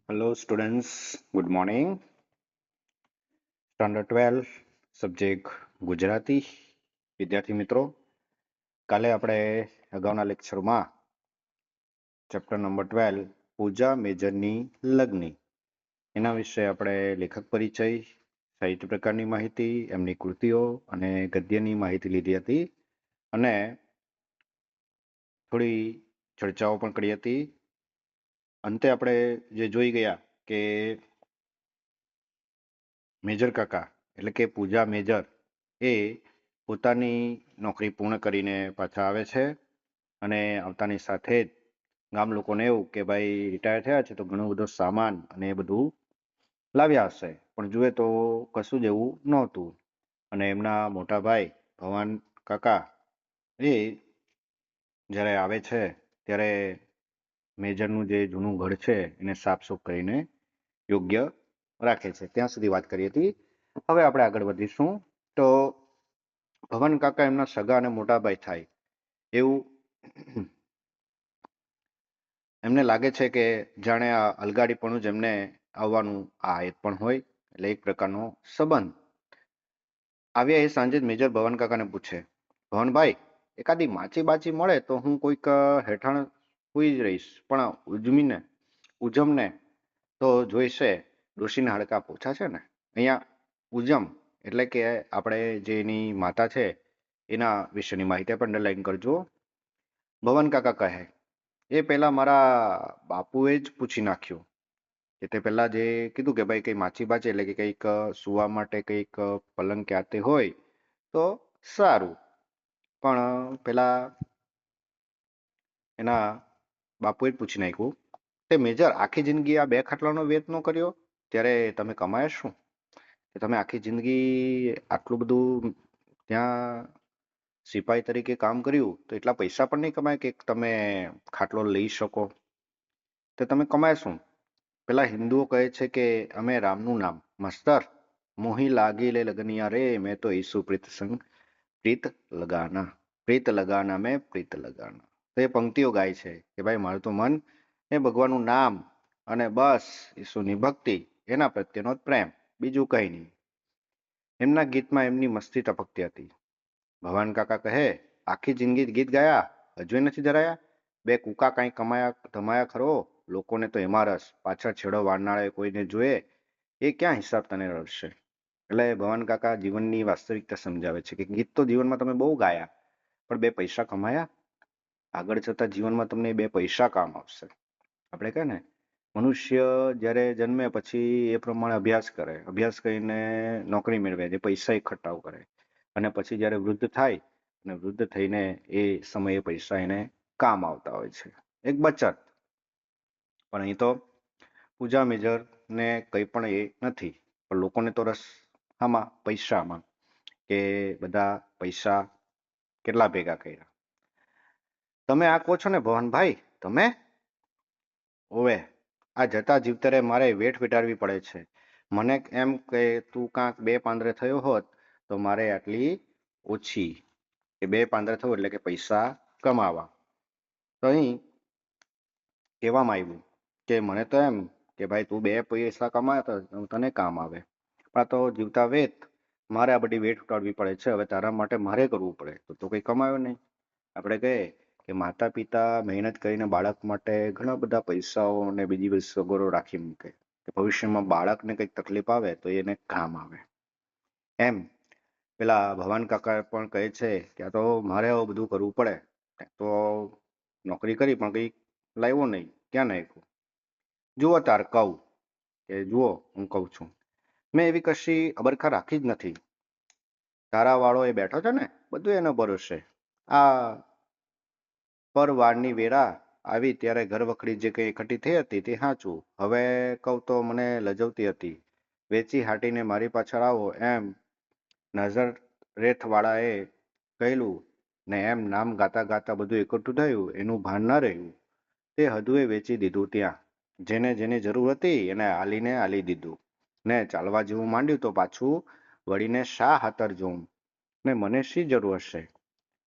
Hello students, good morning. Standard 12 subject Gujarati. વિદ્યાર્થી મિત્રો, કાલે આપણે અગાઉના લેક્ચરમાં ચેપ્ટર નંબર 12 પૂજા મેજરની લગ્ની એના વિશે આપણે લેખક પરિચય, સાહિત્ય પ્રકારની માહિતી, એમની કૃતિઓ અને ગદ્યની માહિતી લીધી હતી અને થોડી ચર્ચાઓ પણ કરી હતી. અંતે આપણે જે જોઈ ગયા કે મેજર કાકા એટલે કે પૂજા મેજર એ પોતાની નોકરી પૂર્ણ કરીને પાછા આવે છે અને આવતાની સાથે જ ગામ લોકોને એવું કે ભાઈ રિટાયર થયા છે તો ઘણો બધો સામાન અને એ બધું લાવ્યા હશે, પણ જુએ તો કશું જ એવું નહોતું. અને એમના મોટા ભાઈ ભવાન કાકા એ જ્યારે આવે છે ત્યારે મેજરનું જે જૂનું ઘર છે એને સાફસૂફ કરીને યોગ્ય રાખે છે. ત્યાં સુધી વાત કરી હતી. હવે આપણે આગળ વધીશું. તો ભવન કાકા એમના સગા અને મોટા ભાઈ થાય એવું એમને લાગે છે કે જાણે આ અલગાડીપણું જ એમને આવવાનું આ એક પણ હોય, એટલે એક પ્રકારનો સંબંધ. આવ્યા એ સાંજે જ મેજર ભવન કાકાને પૂછે, ભવનભાઈ, એકાદી માચી બાચી મળે તો હું કોઈક હેઠાણ સુઈ જ રહીશ, પણ ઉજમને તો જોઈશે. ડોશીના હાડકા પોછા છે ને. અહીંયા ઉજમ એટલે કે આપણે જે એની માતા છે એના વિશેની માહિતી પણ અંડરલાઈન કરજો. ભવન કાકા કહે, એ પહેલા મારા બાપુએ જ પૂછી નાખ્યું કે તે પહેલા જે કીધું કે ભાઈ કઈ માછી બાચી એટલે કે કંઈક સુવા માટે કંઈક પલંગ ક્યાંતે હોય તો સારું. પણ પેલા એના બાપુએ જ પૂછી નાખ્યું, તે મેજર આખી જિંદગી આ બે ખાટલાનો વેત ન કર્યો, ત્યારે તમે કમાયા શું? કે તમે આખી જિંદગી આટલું બધું ત્યાં સિપાઈ તરીકે કામ કર્યું તો એટલા પૈસા પણ નહીં કમાય કે તમે ખાટલો લઈ શકો? તો તમે કમાય શું? પેલા હિન્દુઓ કહે છે કે અમે રામનું નામ મસ્તર મોહી લાગી લે લગનિયા રે, મેં તો ઈસુ પ્રીત સંગ પ્રીત લગાના, પ્રીત લગાના મેં પ્રીત લગાના. તો એ પંક્તિઓ ગાય છે કે ભાઈ મારું તો મન એ ભગવાનનું નામ અને બસ ઈસુની ભક્તિ એના પ્રત્યેનો જ પ્રેમ, બીજું કંઈ નહીં. એમના ગીતમાં એમની મસ્તી ટપકતી હતી. ભવાન કાકા કહે, આખી જિંદગી ગીત ગાયા, હજુ નથી ધરાયા? બે કૂકા કાંઈ કમાયા ધમાયા ખરો? લોકોને તો એમાં રસ, પાછળ છેડો વાળનાળે કોઈને જોઈએ એ ક્યાં હિસાબ તને રડશે? એટલે ભવાન કાકા જીવનની વાસ્તવિકતા સમજાવે છે કે ગીત તો જીવનમાં તમે બહુ ગાયા, પણ બે પૈસા કમાયા? આગળ જતા જીવનમાં તમને બે પૈસા કામ આવશે. આપણે કહે ને, મનુષ્ય જ્યારે જન્મે પછી એ પ્રમાણે અભ્યાસ કરીને નોકરી મેળવે, જે પૈસા એકઠાવ કરે, અને પછી જ્યારે વૃદ્ધ થાય અને વૃદ્ધ થઈને એ સમયે પૈસા એને કામ આવતા હોય છે, એક બચત. પણ અહીં તો પૂજા મેજરને કંઈ પણ એ નથી, પણ લોકોને તો રસ આમાં પૈસામાં, કે બધા પૈસા કેટલા ભેગા કર્યા. તમે આ કહો છો ને ભવનભાઈ, તમે? ઓવે, આ જતા જીવતરે મારે વેઠ વેટાડવી પડે છે. મને એમ કે તું કાંક બે પાંદરે થયો હોત તો મારે આટલી ઓછી, કે બે પાંદરે થયું એટલે કે પૈસા કમાવા. તો અહીં કહેવામાં આવ્યું કે મને તો એમ કે ભાઈ તું બે પૈસા કમાય તો તને કામ આવે, પણ આ તો જીવતા વેત મારે આ બધી વેઠ ઉટાડવી પડે છે. હવે તારા માટે મારે કરવું પડે તો તું કંઈ કમાયો નહીં. આપણે કહીએ કે માતા પિતા મહેનત કરીને બાળક માટે ઘણા બધા પૈસાઓ અને બીજી બધી સગવડો રાખી મૂકે કે ભવિષ્યમાં બાળકને કંઈક તકલીફ આવે તો એને કામ આવે. એમ પેલા ભવાન કાકા પણ કહે છે કે આ તો મારે આવું બધું કરવું પડે, તો નોકરી કરી પણ કંઈક લાવ્યો નહીં, ક્યાં નાખ્યું? જુઓ તાર કહું, કે જુઓ હું કહું છું, મેં એવી કશી અબરખા રાખી જ નથી. તારા વાળો એ બેઠો છે ને, બધું એનો ભરોસે. આ પર વારની વેરા આવી ત્યારે ઘર વખરી જે કંઈ એકઠી થઈ હતી તે સાચું. હવે કહું તો મને લજવતી હતી. વેચી હાટીને મારી પાછળ આવો એમ નજર રેથવાળાએ કહેલું ને એમ નામ ગાતા ગાતા બધું એકઠું થયું, એનું ભાન ન રહ્યું. તે હદુએ વેચી દીધું ત્યાં. જેને જેને જરૂર હતી એને આલી દીધું, ને ચાલવા જેવું માંડ્યું તો પાછું વળીને શા હાતર જોઉં, ને મને શી જરૂર હશે?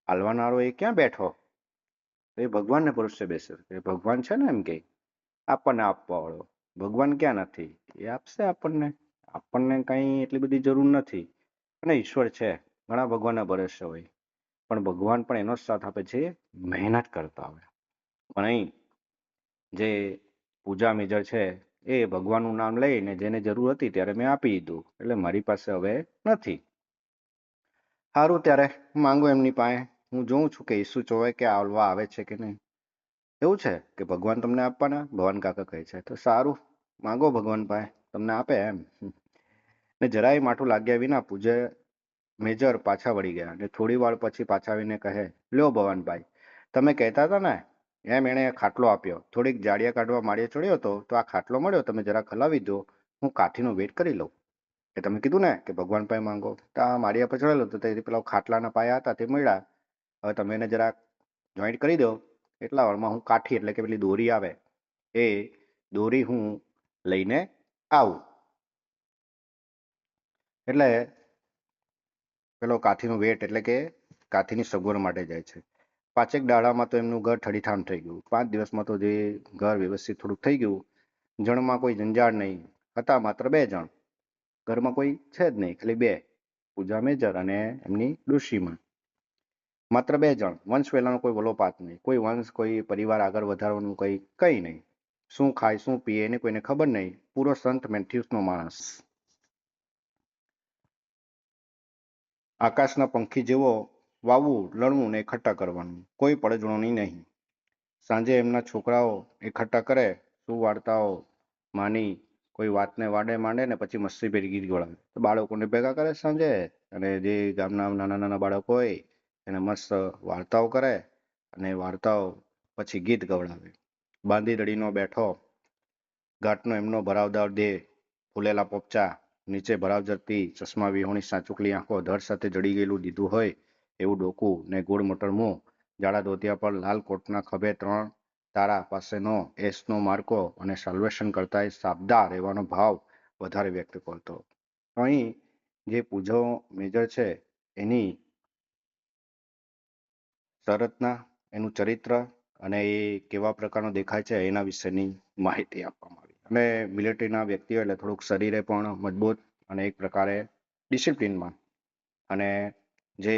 આલવાનારો એ ક્યાં બેઠો? એ ભગવાનને ભરોસે બેસે, એ ભગવાન છે ને, એમ કે આપણને આપવા વાળો. ભગવાન ક્યાં નથી? એ આપશે આપણને. આપણને કઈ એટલી બધી જરૂર નથી. અને ઈશ્વર છે, ઘણા ભગવાનના ભરોસે હોય, પણ ભગવાન પણ એનો જ સાથ આપે છે મહેનત કરતા હોય. પણ અહીં જે પૂજા મેજર છે એ ભગવાનનું નામ લઈને જેને જરૂર હતી ત્યારે મેં આપી દીધું, એટલે મારી પાસે હવે નથી. સારું, ત્યારે માંગો એમની પાસે. હું જોઉં છું કે ઈસુ ચોવે કે આવવા આવે છે કે નહીં. એવું છે કે ભગવાન તમને આપવાના? ભવાન કાકા કહે છે તો સારું, માંગો ભગવાન પાસે, તમને આપે એમ. ને જરાય માઠું લાગ્યા વિના પૂજે મેજર પાછા વળી ગયા અને થોડી વાર પછી પાછા આવીને કહે, લ્યો ભવાનભાઈ, તમે કહેતા હતા ને એમ એણે ખાટલો આપ્યો. થોડીક જાડિયા કાઢવા માળીએ ચડ્યો હતો તો આ ખાટલો મળ્યો, તમે જરા હલાવી દો, હું કાઠીનો વેટ કરી લઉં. એ તમે કીધું ને કે ભગવાન પાસે માંગો, તો આ માળિયા પર ચડેલો તો તે પેલા ખાટલાના પાયા હતા તે મળ્યા. હવે તમે એને જરા જોઈન્ટ કરી દો, એટલા વારમાં હું કાઠી એટલે કે પેલી દોરી આવે એ દોરી હું લઈને આવું. એટલે પેલો કાઠીનો વેટ એટલે કે કાઠીની સગવડ માટે જાય છે. 5 દાડામાં તો એમનું ઘર ઠડીઠામ થઈ ગયું. 5 દિવસમાં તો જે ઘર વ્યવસ્થિત થોડુંક થઈ ગયું. જણમાં કોઈ જંજાળ નહીં, હતા માત્ર 2 જણ. ઘરમાં કોઈ છે જ નહીં, ખાલી 2, પૂજા મેજર અને એમની ડોશીમાં. માત્ર 2 જણ. વંશ વેલાનો કોઈ વલોપાત નહીં, કોઈ વંશ કોઈ પરિવાર આગળ વધારવાનું કંઈ નહીં. શું ખાય શું પીએ એને કોઈને ખબર નહીં. પૂરો સંત મેથ્યુસનો માણસ. આકાશના પંખી જેવો વાવવું, લણવું ને એકઠા કરવાનું, કોઈ પડજોણી નહીં. સાંજે એમના છોકરાઓ એકઠા કરે, શું વાર્તાઓ માની, કોઈ વાતને વાડે માંડે ને પછી મસ્તી ભેરી ગીત ગવડાવે. તો બાળકોને ભેગા કરે સાંજે, અને જે ગામના નાના નાના બાળકો હોય એને મસ્ત વાર્તાઓ કરે, અને વાર્તાઓ પછી ગીત ગવડાવે. બાંધી દડીનો બેઠો ઘાટનો એમનો ભરાવદાર દેહ, ફૂલેલા પોપચા, નીચે ભરાવ જતી ચશ્મા વિહોણી સાચુકલી આંખો, ધડ સાથે જડી ગયેલું દીધું હોય એવું ડોકું ને ગોળ મોટર મોં, જાડા ધોતિયા પર લાલ કોટના ખભે 3 તારા પાસેનો એસનો માર્કો અને સાલ્વેશન કરતા એ સાબદા રહેવાનો ભાવ વધારે વ્યક્ત કરતો. અહીં જે પૂજો મેજર છે એની સંરચના, એનું ચરિત્ર અને એ કેવા પ્રકારનો દેખાય છે એના વિશેની માહિતી આપવામાં આવી. અને મિલિટરીના વ્યક્તિઓ એટલે થોડુંક શરીરે પણ મજબૂત અને એક પ્રકારે ડિસિપ્લિનમાં, અને જે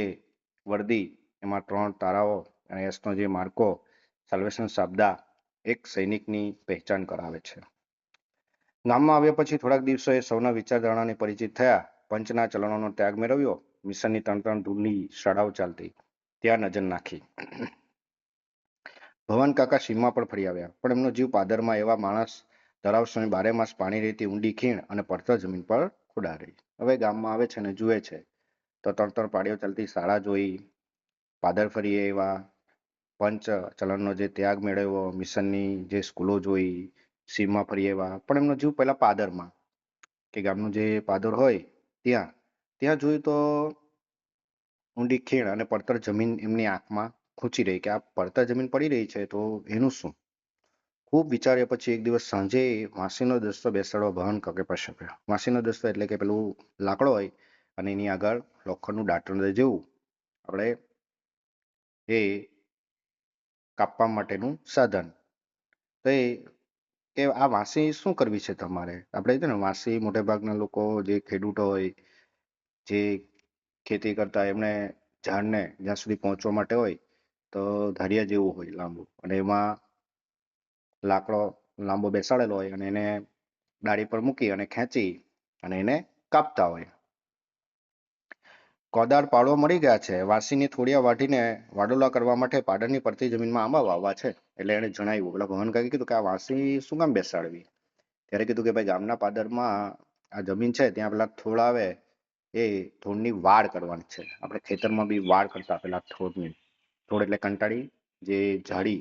વર્દી એમાં 3 તારાઓ અને એસનો જે માર્કો, સાલ્વેશન સાબદા એક સૈનિકની પહેચાન કરાવે છે. ગામમાં આવ્યા પછી થોડાક દિવસો એ સૌના વિચારધારણાને પરિચિત થયા. પંચના ચલણોનો ત્યાગ મેળવ્યો. મિશનની 3 દૂરની શાળાઓ ચાલતી, ત્યાં નજર નાખી. ભવાન કાકા સીમા પર ફરી આવ્યા, પણ એમનો જીવ પાદરમાં એવા માણસ ધરાવશો બારે માસ પાણી રહેતી ઊંડી ખીણ અને પડતર જમીન પર ખુડા રહી. હવે ગામમાં આવે છે ને જુએ છે તો 3 પાડીઓ ચાલતી શાળા જોઈ, પાદર ફરી એવા પંચ ચલણનો જે ત્યાગ મેળવ્યો, મિશનની જે સ્કૂલો જોઈ, સીમા ફરી એવા. પણ એમનો જીવ પહેલા પાદરમાં, કે ગામનું જે પાદર હોય ત્યાં ત્યાં જોયું તો ઊંડી ખીણ અને પડતર જમીન એમની આંખમાં ખૂંચી રહી, કે આ પડતર જમીન પડી રહી છે તો એનું શું. ખૂબ વિચાર્યા પછી એક દિવસ સાંજે વાંસીનો દસ્તો બેસાડવા ભવાન કાકે પાસે આવ્યો. વાંસીનો દસ્તો એટલે કે પેલું લાકડો હોય અને એની આગળ લોખંડનું દાંતણ જેવું આપણે એ કાપવા માટેનું સાધન. તો એ કે આ વાંસી શું કરવી છે તમારે? આપણે છે ને વાંસી મોટે ભાગના લોકો જે ખેડૂતો હોય, જે ખેતી કરતા, એમણે ઝાડને જ્યાં સુધી પહોંચવા માટે હોય તો ધારિયા જેવું હોય લાંબુ, અને એમાં લાકડો લાંબો બેસાડેલો હોય અને એને ડાળી પર મૂકી અને ખેંચી અને એને કાપતા હોય. કોદાળ પાડવા મળી ગયા છે. વાંસીની થોડિયા વાઢીને વાડોલા કરવા માટે પાડરની પડતી જમીનમાં આંબા વાવવા છે. એટલે એને જણાવ્યું, પેલા ભવન કાકે કીધું કે આ વાંસી શું કામ બેસાડવી? ત્યારે કીધું કે ભાઈ ગામના પાદરમાં આ જમીન છે ત્યાં પેલા થોડ આવે એ થોડની વાડ કરવાની છે. આપણે ખેતરમાં બી વાડ કરતા પેલા થોડની. થોડ એટલે કંટાળી જે ઝાડી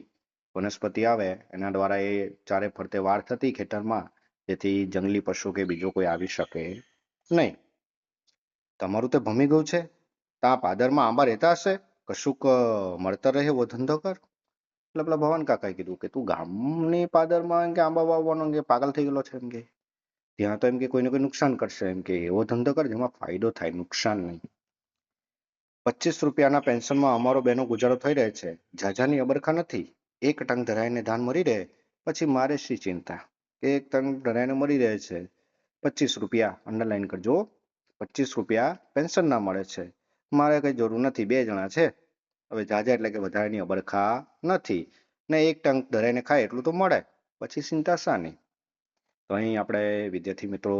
વનસ્પતિ આવે એના દ્વારા એ ચારે ફરતે વાડ થતી ખેતરમાં, જેથી જંગલી પશુ કે બીજો કોઈ આવી શકે નહીં. તમારું તે ભમી ગયું છે, ત્યાં પાદરમાં આંબા રહેતા હશે, કશુંક મળતર રહે એવો ધંધો કર. એટલે પેલા ભવાન કાકાએ કીધું કે તું ગામની પાદરમાં એમ કે આંબા વાવવાનો એમ કે પાગલ થઈ ગયેલો છે એમ કે, ત્યાં તો એમ કે કોઈને કોઈ નુકસાન કરશે એમ કે, એવો ધંધો કર જેમાં ફાયદો થાય, નુકસાન નહીં. 25 રૂપિયાના પેન્શનમાં અમારો બેનો ગુજારો થઈ રહે છે. ઝાઝાની અબરખા નથી, એક ટંક ધરાઈને ધાન મરી રહે પછી મારે શી ચિંતા. કે એક ટંક ધરાઈને મરી રહે છે, 25 રૂપિયા અંડરલાઈન કરજો, 25 રૂપિયા પેન્શનના મળે છે. મારે કઈ જરૂર નથી, 2 જણા છે, હવે જાજા એટલે કે વધારેની અબરખા નથી, ને એક ટંક ધરાઈને ખાય એટલું તો મળે, પછી ચિંતા શાની. તો અહીં આપણે વિદ્યાર્થી મિત્રો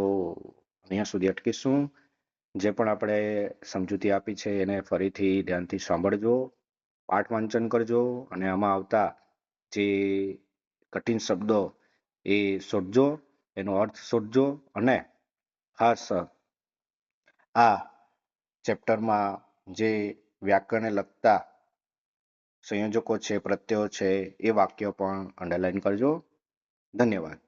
અહીંયા સુધી અટકીશું. જે પણ આપણે સમજૂતી આપી છે એને ફરીથી ધ્યાનથી સાંભળજો, પાઠ વાંચન કરજો, અને આમાં આવતા જે કઠિન શબ્દો એ શોધજો, એનો અર્થ શોધજો, અને ખાસ આ ચેપ્ટરમાં જે વ્યાકરણને લગતા સંયોજકો છે, પ્રત્યયો છે, એ વાક્ય પણ અંડરલાઈન કરજો. ધન્યવાદ.